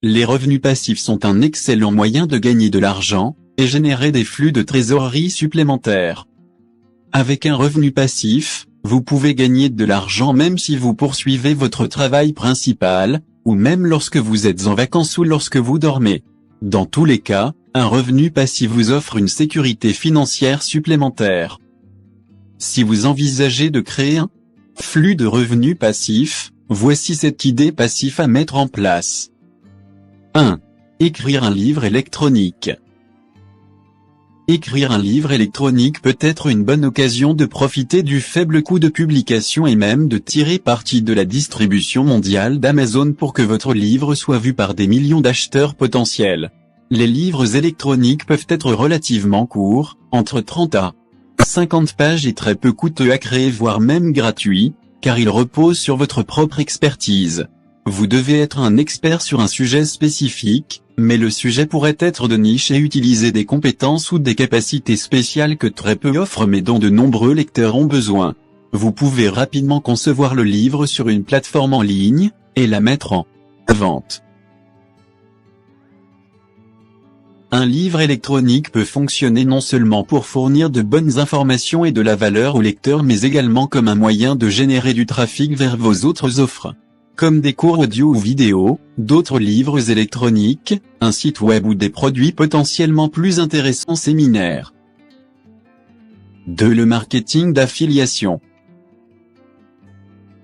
Les revenus passifs sont un excellent moyen de gagner de l'argent, et générer des flux de trésorerie supplémentaires. Avec un revenu passif, vous pouvez gagner de l'argent même si vous poursuivez votre travail principal, ou même lorsque vous êtes en vacances ou lorsque vous dormez. Dans tous les cas, un revenu passif vous offre une sécurité financière supplémentaire. Si vous envisagez de créer un flux de revenus passifs, voici cette idée passive à mettre en place. 1. Écrire un livre électronique. Écrire un livre électronique peut être une bonne occasion de profiter du faible coût de publication et même de tirer parti de la distribution mondiale d'Amazon pour que votre livre soit vu par des millions d'acheteurs potentiels. Les livres électroniques peuvent être relativement courts, entre 30 à 50 pages et très peu coûteux à créer voire même gratuits, car ils reposent sur votre propre expertise. Vous devez être un expert sur un sujet spécifique, mais le sujet pourrait être de niche et utiliser des compétences ou des capacités spéciales que très peu offrent mais dont de nombreux lecteurs ont besoin. Vous pouvez rapidement concevoir le livre sur une plateforme en ligne, et la mettre en vente. Un livre électronique peut fonctionner non seulement pour fournir de bonnes informations et de la valeur au lecteur mais également comme un moyen de générer du trafic vers vos autres offres. Comme des cours audio ou vidéo, d'autres livres électroniques, un site web ou des produits potentiellement plus intéressants séminaires. 2. Le marketing d'affiliation.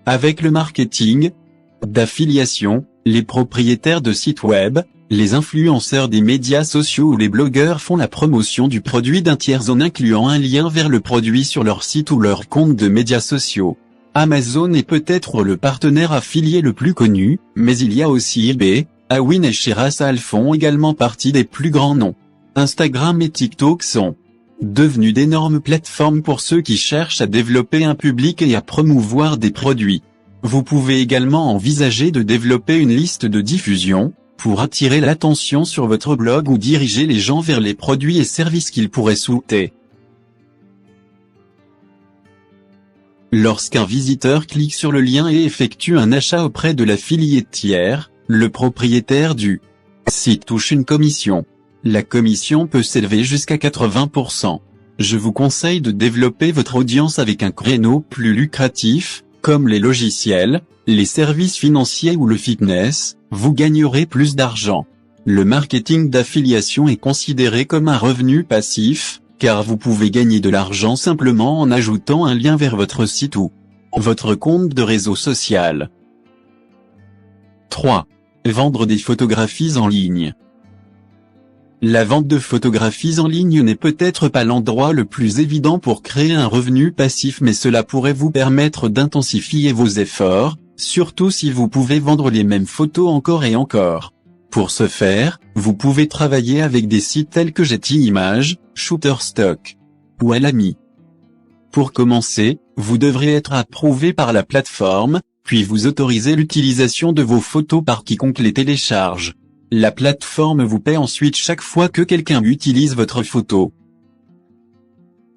Avec le marketing d'affiliation, les propriétaires de sites web, les influenceurs des médias sociaux ou les blogueurs font la promotion du produit d'un tiers en incluant un lien vers le produit sur leur site ou leur compte de médias sociaux. Amazon est peut-être le partenaire affilié le plus connu, mais il y a aussi eBay, Awin et Sherasal font également partie des plus grands noms. Instagram et TikTok sont devenus d'énormes plateformes pour ceux qui cherchent à développer un public et à promouvoir des produits. Vous pouvez également envisager de développer une liste de diffusion, pour attirer l'attention sur votre blog ou diriger les gens vers les produits et services qu'ils pourraient souhaiter. Lorsqu'un visiteur clique sur le lien et effectue un achat auprès de l'affilié tiers, le propriétaire du site touche une commission. La commission peut s'élever jusqu'à 80%. Je vous conseille de développer votre audience avec un créneau plus lucratif, comme les logiciels, les services financiers ou le fitness, vous gagnerez plus d'argent. Le marketing d'affiliation est considéré comme un revenu passif, car vous pouvez gagner de l'argent simplement en ajoutant un lien vers votre site ou votre compte de réseau social. 3. Vendre des photographies en ligne. La vente de photographies en ligne n'est peut-être pas l'endroit le plus évident pour créer un revenu passif mais cela pourrait vous permettre d'intensifier vos efforts, surtout si vous pouvez vendre les mêmes photos encore et encore. Pour ce faire, vous pouvez travailler avec des sites tels que Getty Images, Shutterstock ou Alamy. Pour commencer, vous devrez être approuvé par la plateforme, puis vous autorisez l'utilisation de vos photos par quiconque les télécharge. La plateforme vous paie ensuite chaque fois que quelqu'un utilise votre photo.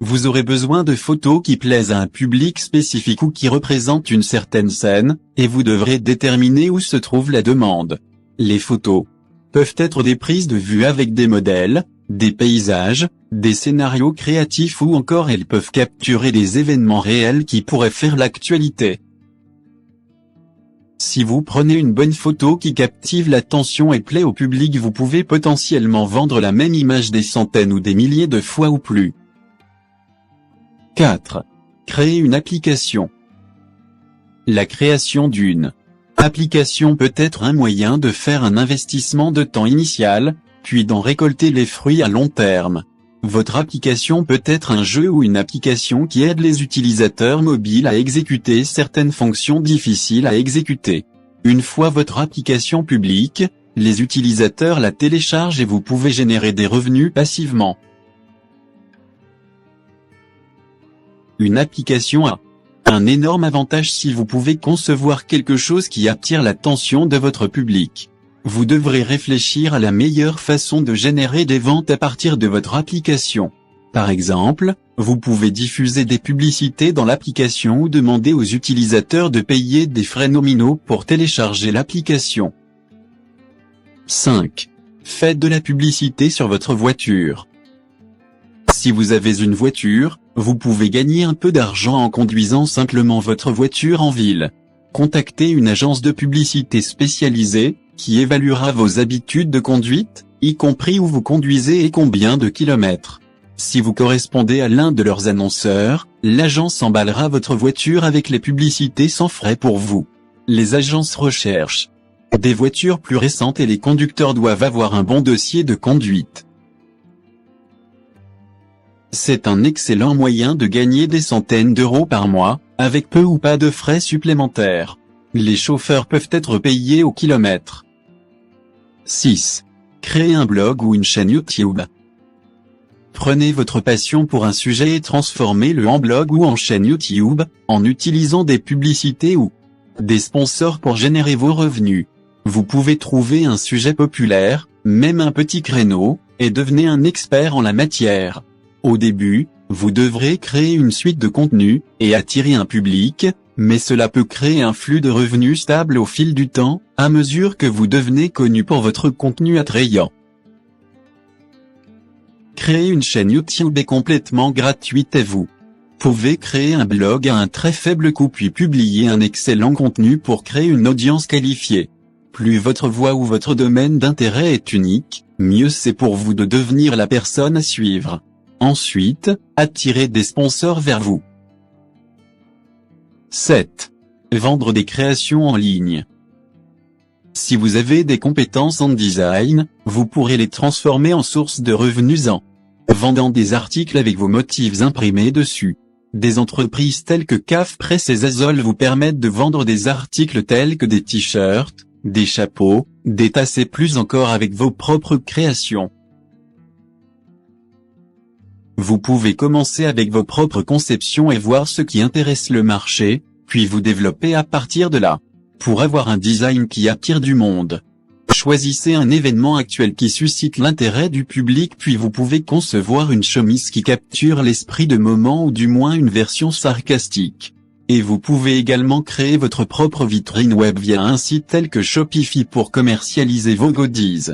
Vous aurez besoin de photos qui plaisent à un public spécifique ou qui représentent une certaine scène, et vous devrez déterminer où se trouve la demande. Les photos peuvent être des prises de vue avec des modèles, des paysages, des scénarios créatifs ou encore elles peuvent capturer des événements réels qui pourraient faire l'actualité. Si vous prenez une bonne photo qui captive l'attention et plaît au public, vous pouvez potentiellement vendre la même image des centaines ou des milliers de fois ou plus. 4. Créer une application. La création d'une application peut être un moyen de faire un investissement de temps initial, puis d'en récolter les fruits à long terme. Votre application peut être un jeu ou une application qui aide les utilisateurs mobiles à exécuter certaines fonctions difficiles à exécuter. Une fois votre application publique, les utilisateurs la téléchargent et vous pouvez générer des revenus passivement. Une application a un énorme avantage si vous pouvez concevoir quelque chose qui attire l'attention de votre public. Vous devrez réfléchir à la meilleure façon de générer des ventes à partir de votre application. Par exemple, vous pouvez diffuser des publicités dans l'application ou demander aux utilisateurs de payer des frais nominaux pour télécharger l'application. 5. Faites de la publicité sur votre voiture. Si vous avez une voiture, vous pouvez gagner un peu d'argent en conduisant simplement votre voiture en ville. Contactez une agence de publicité spécialisée, qui évaluera vos habitudes de conduite, y compris où vous conduisez et combien de kilomètres. Si vous correspondez à l'un de leurs annonceurs, l'agence emballera votre voiture avec les publicités sans frais pour vous. Les agences recherchent des voitures plus récentes et les conducteurs doivent avoir un bon dossier de conduite. C'est un excellent moyen de gagner des centaines d'euros par mois, avec peu ou pas de frais supplémentaires. Les chauffeurs peuvent être payés au kilomètre. 6. Créez un blog ou une chaîne YouTube. Prenez votre passion pour un sujet et transformez-le en blog ou en chaîne YouTube, en utilisant des publicités ou des sponsors pour générer vos revenus. Vous pouvez trouver un sujet populaire, même un petit créneau, et devenez un expert en la matière. Au début, vous devrez créer une suite de contenus, et attirer un public, mais cela peut créer un flux de revenus stable au fil du temps, à mesure que vous devenez connu pour votre contenu attrayant. Créer une chaîne YouTube est complètement gratuite et vous pouvez créer un blog à un très faible coût puis publier un excellent contenu pour créer une audience qualifiée. Plus votre voix ou votre domaine d'intérêt est unique, mieux c'est pour vous de devenir la personne à suivre. Ensuite, attirez des sponsors vers vous. 7. Vendre des créations en ligne. Si vous avez des compétences en design, vous pourrez les transformer en source de revenus en vendant des articles avec vos motifs imprimés dessus. Des entreprises telles que CAF Press et Zazol vous permettent de vendre des articles tels que des t-shirts, des chapeaux, des tasses et plus encore avec vos propres créations. Vous pouvez commencer avec vos propres conceptions et voir ce qui intéresse le marché, puis vous développer à partir de là. Pour avoir un design qui attire du monde, choisissez un événement actuel qui suscite l'intérêt du public puis vous pouvez concevoir une chemise qui capture l'esprit de moment ou du moins une version sarcastique. Et vous pouvez également créer votre propre vitrine web via un site tel que Shopify pour commercialiser vos goodies.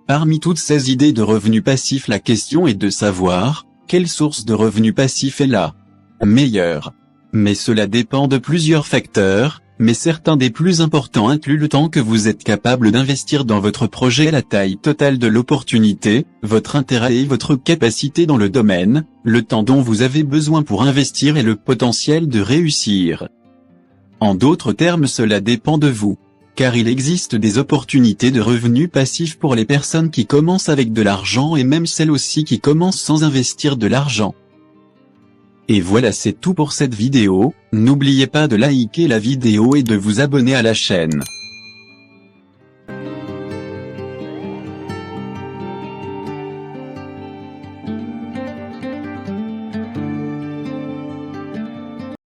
Parmi toutes ces idées de revenus passifs, la question est de savoir, quelle source de revenus passifs est la meilleure. Mais cela dépend de plusieurs facteurs, mais certains des plus importants incluent le temps que vous êtes capable d'investir dans votre projet, la taille totale de l'opportunité, votre intérêt et votre capacité dans le domaine, le temps dont vous avez besoin pour investir et le potentiel de réussir. En d'autres termes, cela dépend de vous. Car il existe des opportunités de revenus passifs pour les personnes qui commencent avec de l'argent et même celles aussi qui commencent sans investir de l'argent. Et voilà, c'est tout pour cette vidéo, n'oubliez pas de liker la vidéo et de vous abonner à la chaîne.